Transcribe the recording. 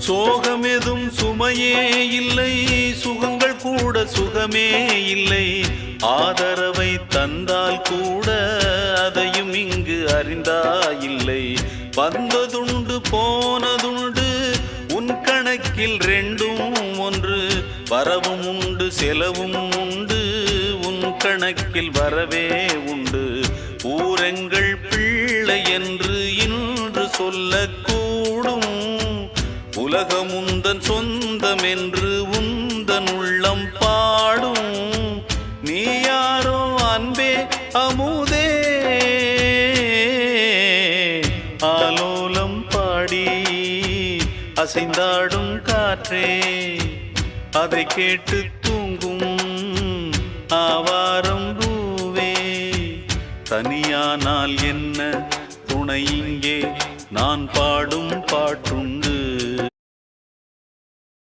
சோகமெதும் சுமையே இல்லை, சுகங்கள் கூட சுகமே இல்லை. ஆதரவை தந்தால் கூட அதையும் இங்கு அறிந்தாயில்லை. வந்ததுண்டு போனதுண்டு உன் கணக்கில் ரெண்டும் ஒன்று. வரவும் உண்டு செலவும் உண்டு, உன் கணக்கில் வரவே உண்டு. ஊரெங்கள் பிள்ளை என்று இன்று சொல்லக்கூடும். உலகம் உந்தன் சொந்தம் என்று உந்தன் உள்ளம் பாடும். நீ யாரோ அன்பே அமுதே, ஆலோலம் பாடி அசைந்தாடும் காற்றே, அதை கேட்டு தூங்கும் ஆவாரம் பூவே. தனியானால் என்ன துணை இங்கே, நான் பாடும் பாட்டு